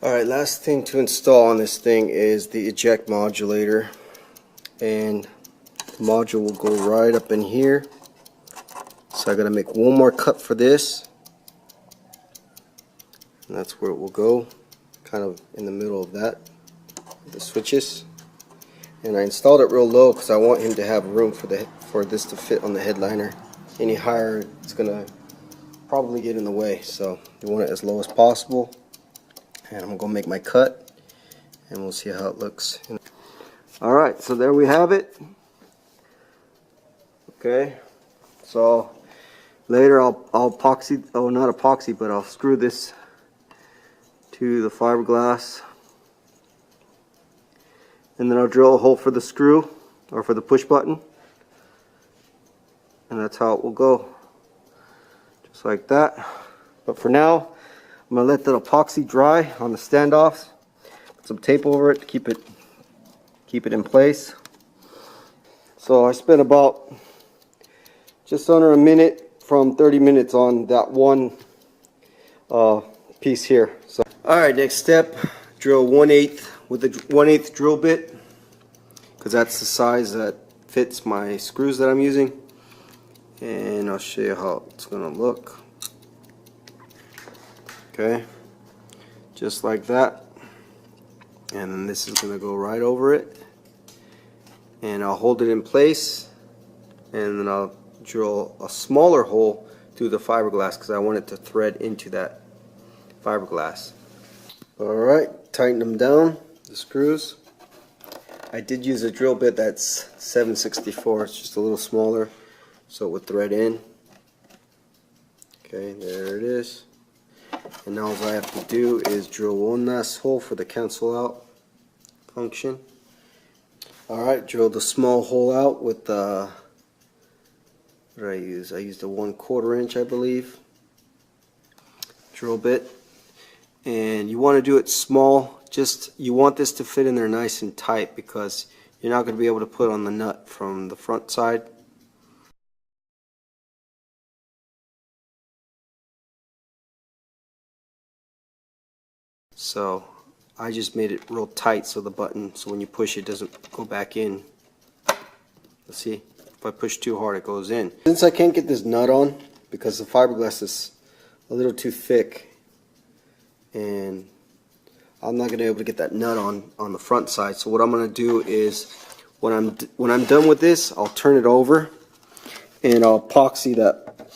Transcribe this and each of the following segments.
Alright, last thing to install on this thing is the eject modulator, and the module will go right up in here. So I gotta make one more cut for this, and that's where it will go, kind of in the middle of that, the switches. And I installed it real low because I want him to have room for this to fit on the headliner. Any higher, it's gonna probably get in the way, so you want it as low as possible. And I'm gonna make my cut, and we'll see how it looks. Alright, so there we have it. Okay, so later I'll epoxy, oh not epoxy, but I'll screw this to the fiberglass, and then I'll drill a hole for the screw, or for the push button, and that's how it will go, just like that. But for now, I'm going to let the epoxy dry on the standoffs, put some tape over it to keep it in place. So I spent about just under a minute from 30 minutes on that one piece here. So, alright, next step, drill 1/8 with a 1/8 drill bit, because that's the size that fits my screws that I'm using. And I'll show you how it's going to look. Okay, just like that, and then this is going to go right over it, and I'll hold it in place, and then I'll drill a smaller hole through the fiberglass because I want it to thread into that fiberglass. Alright, tighten them down, the screws. I did use a drill bit that's 7/64, it's just a little smaller, so it would thread in. Okay, there it is. And now all I have to do is drill one last hole for the cancel out function. Alright, drilled a small hole out with the, what did I use? I used a 1/4 inch, I believe, drill bit. And you want to do it small, just you want this to fit in there nice and tight, because you're not going to be able to put on the nut from the front side. So I just made it real tight so the button, so when you push it doesn't go back in. Let's see, if I push too hard it goes in. Since I can't get this nut on because the fiberglass is a little too thick, and I'm not going to be able to get that nut on the front side, so what I'm going to do is when I'm done with this, I'll turn it over and I'll epoxy that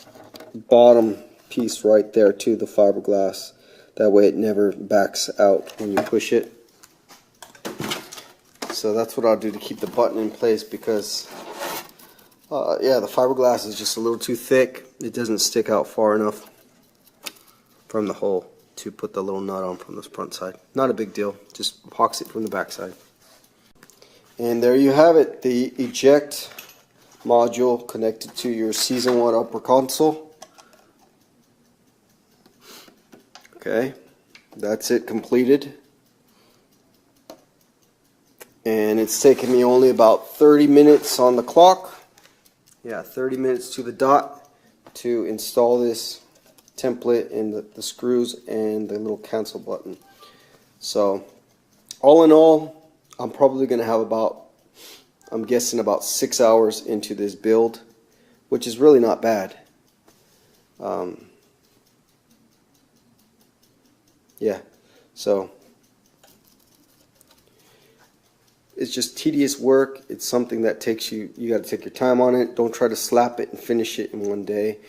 bottom piece right there to the fiberglass. That way it never backs out when you push it. So that's what I'll do to keep the button in place, because yeah, the fiberglass is just a little too thick. It doesn't stick out far enough from the hole to put the little nut on from this front side. Not a big deal, just epoxy it from the back side. And there you have it, the eject module connected to your season 1 upper console. Okay, that's it completed, and it's taken me only about 30 minutes on the clock. Yeah, 30 minutes to the dot to install this template and the screws and the little cancel button. So all in all, I'm probably going to have about, I'm guessing about 6 hours into this build, which is really not bad. Yeah, so it's just tedious work. It's something that takes you got to take your time on it. Don't try to slap it and finish it in one day.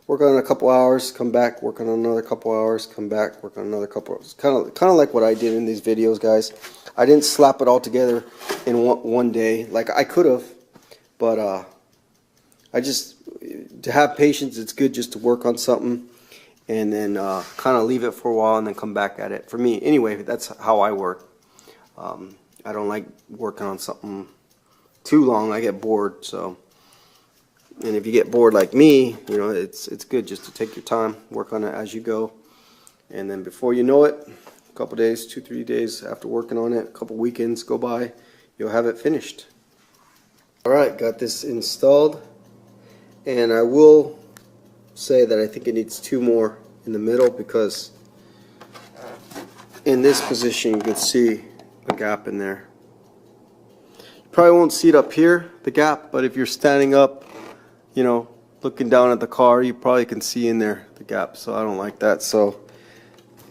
Work on it a couple hours, come back, work on another couple hours, come back, work on another couple hours. Kind of like what I did in these videos, guys. I didn't slap it all together in one day like I could have, but to have patience, it's good just to work on something and then kind of leave it for a while and then come back at it. For me, anyway, that's how I work. I don't like working on something too long. I get bored. So, and if you get bored like me, it's good just to take your time, work on it as you go, and then before you know it, a couple days, 2-3 days after working on it, a couple weekends go by, you'll have it finished. All right, got this installed, and I will say that I think it needs 2 more in the middle, because in this position you can see a gap in there. Probably won't see it up here, the gap, but if you're standing up, you know, looking down at the car, you probably can see in there the gap. So I don't like that. So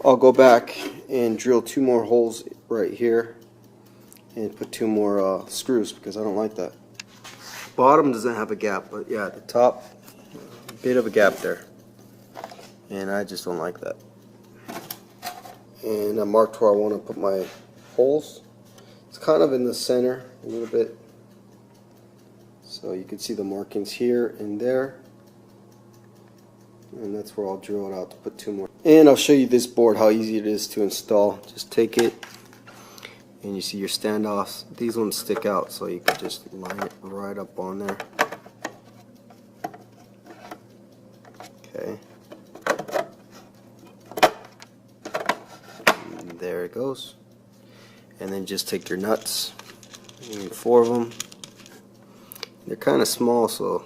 I'll go back and drill 2 more holes right here and put 2 more screws because I don't like that. Bottom doesn't have a gap, but yeah, the top, a bit of a gap there, and I just don't like that. And I marked where I want to put my holes. It's kind of in the center a little bit, so you can see the markings here and there, and that's where I'll drill it out to put 2 more. And I'll show you this board, how easy it is to install. Just take it and you see your standoffs. These ones stick out, so you can just line it right up on there. Okay, and there it goes. And then just take your nuts. You need 4 of them. They're kind of small, so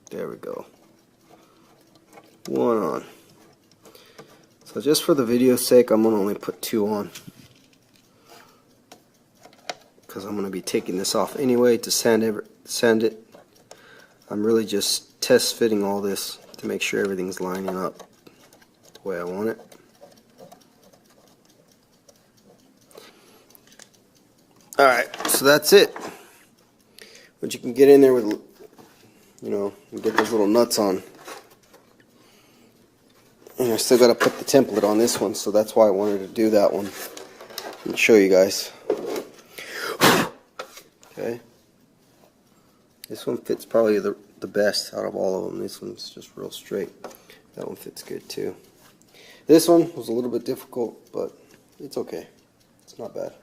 there we go. 1 on. So just for the video's sake, I'm going to only put 2 on, because I'm going to be taking this off anyway to sand it. I'm really just test fitting all this to make sure everything's lining up the way I want it. Alright, so that's it. But you can get in there with, you know, and get those little nuts on. And I still got to put the template on this one, so that's why I wanted to do that one and show you guys. Okay. This one fits probably the best out of all of them. This one's just real straight. That one fits good too. This one was a little bit difficult, but it's okay. It's not bad.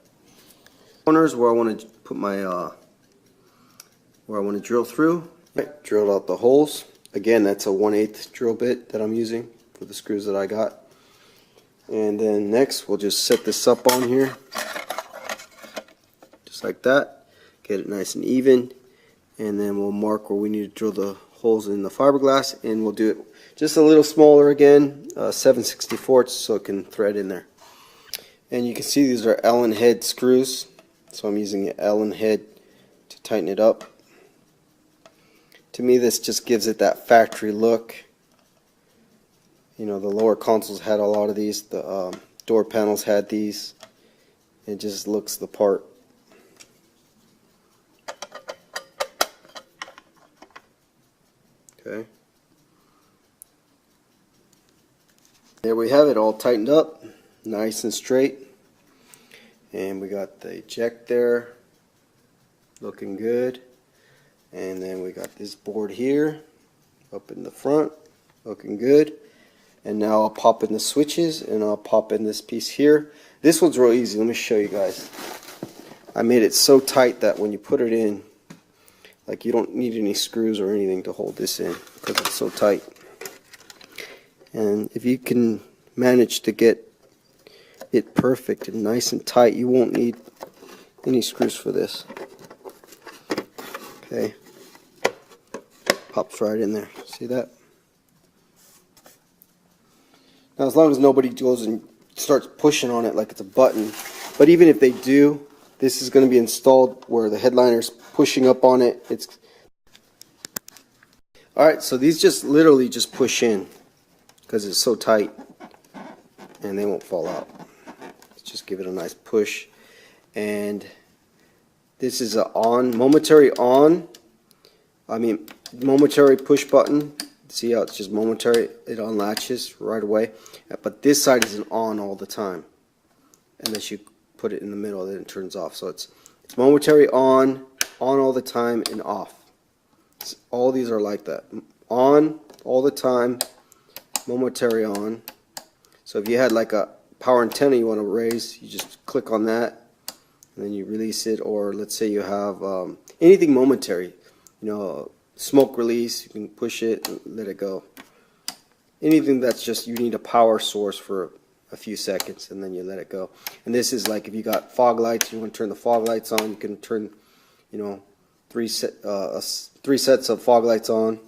Corners where I want to put my where I want to drill through. Drilled out the holes. Again, that's a 1/8 drill bit that I'm using for the screws that I got. And then next we'll just set this up on here, just like that. Get it nice and even, and then we'll mark where we need to drill the holes in the fiberglass, and we'll do it just a little smaller again, 7/64, so it can thread in there. And you can see these are Allen head screws, so I'm using an Allen head to tighten it up. To me, this just gives it that factory look. You know, the lower consoles had a lot of these, the door panels had these. It just looks the part. Okay. There we have it, all tightened up, nice and straight. And we got the eject there, looking good. And then we got this board here, up in the front, looking good. And now I'll pop in the switches, and I'll pop in this piece here. This one's real easy. Let me show you guys. I made it so tight that when you put it in, like, you don't need any screws or anything to hold this in because it's so tight. And if you can manage to get it perfect and nice and tight, you won't need any screws for this. Okay, pops right in there. See that? Now, as long as nobody goes and starts pushing on it like it's a button, but even if they do, this is going to be installed where the headliner's pushing up on it. It's alright, so these just literally just push in because it's so tight, and they won't fall out. Let's just give it a nice push. And this is a momentary push button. See how it's just momentary, it unlatches right away. But this side is an on all the time. Unless you put it in the middle, then it turns off. So it's momentary on all the time, and off. All these are like that. On all the time, momentary on. So if you had like a power antenna you want to raise, you just click on that, and then you release it. Or let's say you have anything momentary, you know, smoke release, you can push it and let it go. Anything that's just you need a power source for a few seconds, and then you let it go. And this is like if you got fog lights, you want to turn the fog lights on, you can turn, you know, three sets of fog lights on,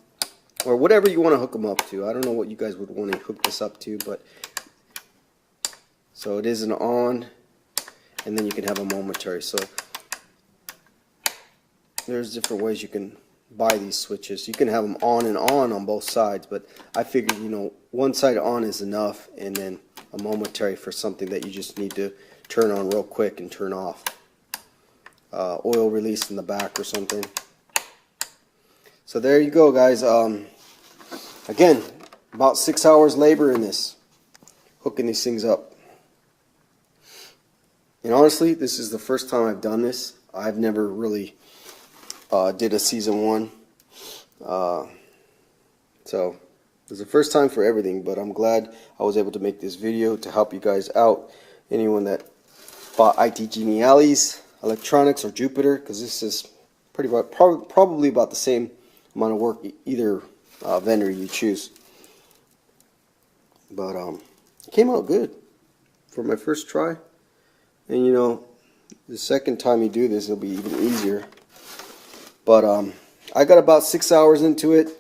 or whatever you want to hook them up to. I don't know what you guys would want to hook this up to, but So it is an on, and then you can have a momentary. So there's different ways you can buy these switches. You can have them on and on both sides, but I figured, you know, one side on is enough, and then a momentary for something that you just need to turn on real quick and turn off. Oil release in the back or something. So there you go, guys. Again, about 6 hours labor in this, hooking these things up. And honestly, this is the first time I've done this. I've never really did a season 1. So it was the first time for everything, but I'm glad I was able to make this video to help you guys out. Anyone that bought IT Geniali's electronics or Jupiter, because this is probably about the same amount of work either vendor you choose. But it came out good for my first try. And you know, the second time you do this, it'll be even easier. But I got about 6 hours into it.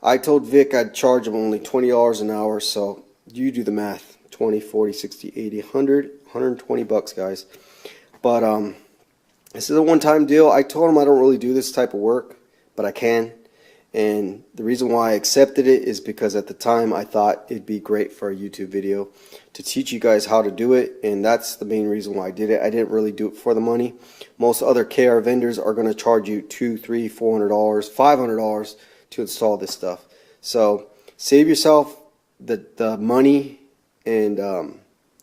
I told Vic I'd charge him only $20 an hour, so you do the math. 20, 40, 60, 80, 100, 120 bucks, guys. But this is a one-time deal. I told him I don't really do this type of work, but I can. And the reason why I accepted it is because at the time I thought it'd be great for a YouTube video to teach you guys how to do it, and that's the main reason why I did it. I didn't really do it for the money. Most other KR vendors are going to charge you $200, $300, $400, $500 to install this stuff. So save yourself the money and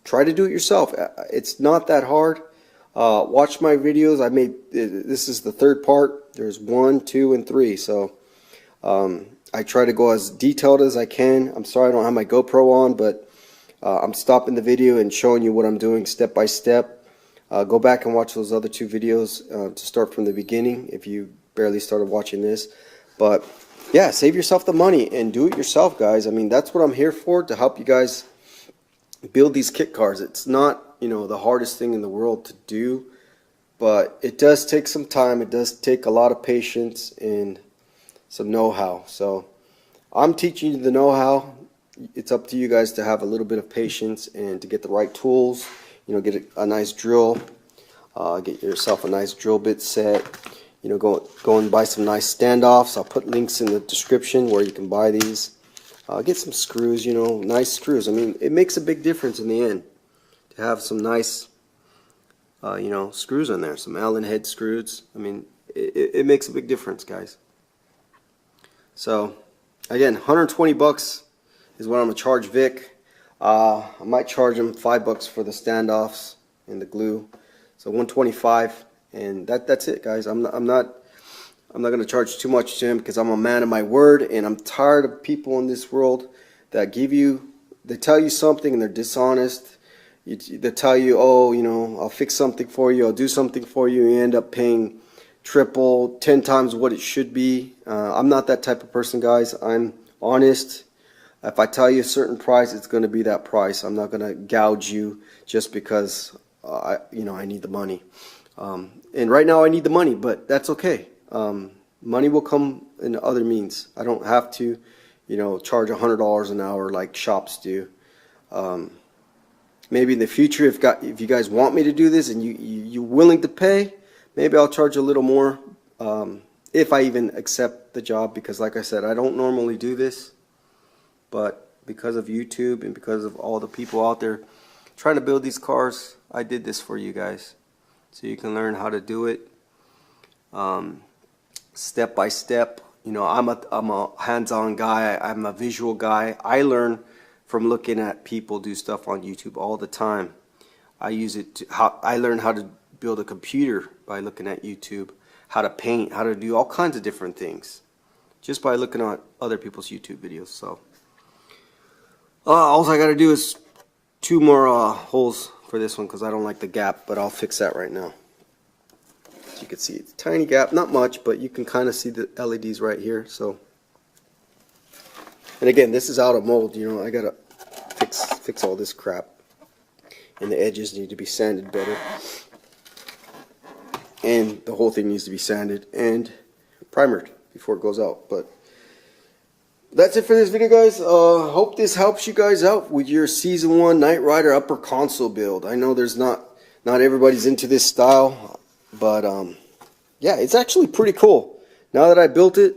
try to do it yourself. It's not that hard. Watch my videos. I made this is the third part. There's 1, 2, and 3. So I try to go as detailed as I can. I'm sorry I don't have my GoPro on, but I'm stopping the video and showing you what I'm doing step by step. Go back and watch those other 2 videos to start from the beginning if you barely started watching this. But yeah, save yourself the money and do it yourself, guys. I mean, that's what I'm here for, to help you guys build these kit cars. It's not, you know, the hardest thing in the world to do, but it does take some time. It does take a lot of patience and some know-how. So I'm teaching you the know-how. It's up to you guys to have a little bit of patience and to get the right tools. You know, get a nice drill, get yourself a nice drill bit set. You know, go and buy some nice standoffs. I'll put links in the description where you can buy these. Get some screws, you know, nice screws. I mean, it makes a big difference in the end to have some nice, you know, screws in there. Some Allen head screws. I mean, it makes a big difference, guys. So, again, 120 bucks is what I'm gonna charge Vic. I might charge him $5 for the standoffs and the glue. So 125, and that's it, guys. I'm not gonna charge too much to him because I'm a man of my word, and I'm tired of people in this world that they tell you something and they're dishonest. They tell you, oh, you know, I'll fix something for you, I'll do something for you, and you end up paying triple, 10 times what it should be. I'm not that type of person, guys. I'm honest. If I tell you a certain price, it's going to be that price. I'm not going to gouge you just because I need the money. And right now I need the money, but that's okay. Money will come in other means. I don't have to, you know, charge $100 an hour like shops do. Maybe in the future, if you guys want me to do this and you're willing to pay, maybe I'll charge a little more, if I even accept the job, because like I said, I don't normally do this, but because of YouTube and because of all the people out there trying to build these cars, I did this for you guys, so you can learn how to do it step by step. You know, I'm a hands-on guy. I'm a visual guy. I learn from looking at people do stuff on YouTube all the time. I learn how to build a computer by looking at YouTube, how to paint, how to do all kinds of different things just by looking at other people's YouTube videos. So all I got to do is 2 more holes for this one because I don't like the gap, but I'll fix that right now. As you can see, it's a tiny gap, not much, but you can kind of see the LEDs right here. So, and again, this is out of mold. You know, I gotta fix all this crap, and the edges need to be sanded better, and the whole thing needs to be sanded and primered before it goes out. But that's it for this video, guys. Hope this helps you guys out with your Season 1 Knight Rider upper console build. I know there's not everybody's into this style, but yeah, it's actually pretty cool. Now that I built it,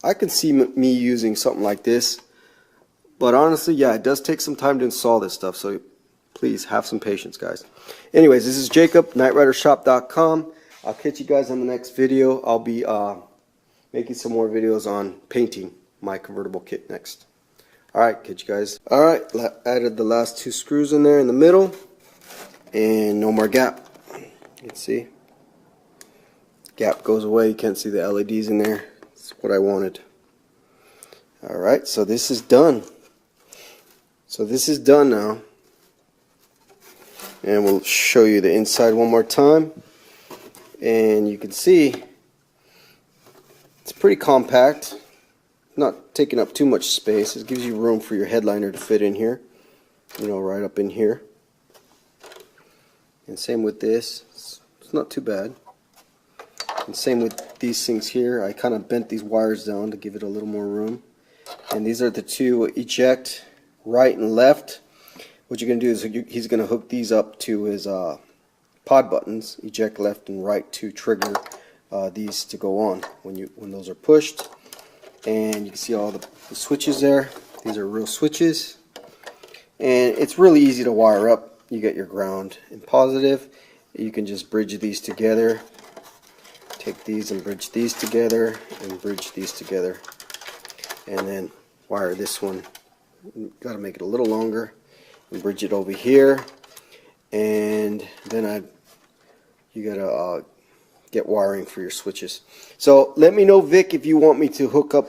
I can see me using something like this. But honestly, yeah, it does take some time to install this stuff, so please have some patience, guys. Anyways, this is Jacob, KnightRiderShop.com. I'll catch you guys on the next video. I'll be making some more videos on painting my convertible kit next. Alright, catch you guys. Alright, added the last 2 screws in there in the middle, and no more gap. You can see. Gap goes away, you can't see the LEDs in there. That's what I wanted. Alright, so this is done. So this is done now. And we'll show you the inside one more time. And you can see it's pretty compact. Not taking up too much space. It gives you room for your headliner to fit in here. You know, right up in here. And same with this. It's not too bad. And same with these things here. I kind of bent these wires down to give it a little more room. And these are the 2 eject right and left. What you're going to do is he's going to hook these up to his pod buttons, eject left and right, to trigger these to go on when those are pushed. And you can see all the switches there. These are real switches, and it's really easy to wire up. You get your ground and positive. You can just bridge these together, take these and bridge these together, and bridge these together, and then wire this one. Got to make it a little longer and bridge it over here, and then you gotta get wiring for your switches. So let me know, Vic, if you want me to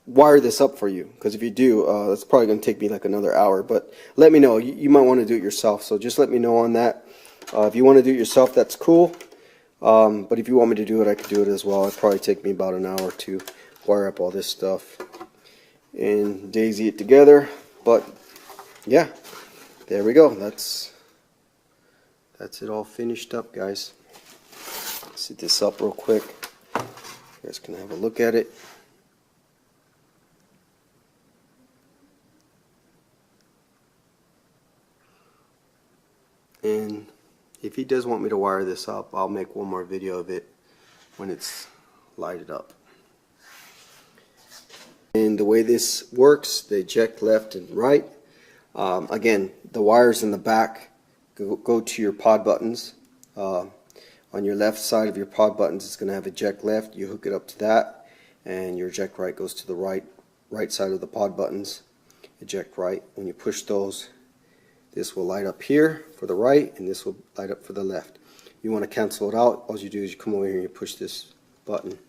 wire this up for you, because if you do, that's probably going to take me like another hour, but let me know. You might want to do it yourself, so just let me know on that. If you want to do it yourself, that's cool, but if you want me to do it, I could do it as well. It'd probably take me about an hour to wire up all this stuff and daisy it together. But yeah, there we go. That's it all finished up, guys. Set this up real quick. You guys can have a look at it. And if he does want me to wire this up, I'll make one more video of it when it's lighted up. And the way this works, they eject left and right. Again, the wires in the back go to your pod buttons. On your left side of your pod buttons, it's going to have eject left. You hook it up to that, and your eject right goes to the right side of the pod buttons. Eject right. When you push those, this will light up here for the right, and this will light up for the left. You want to cancel it out, all you do is you come over here and you push this button,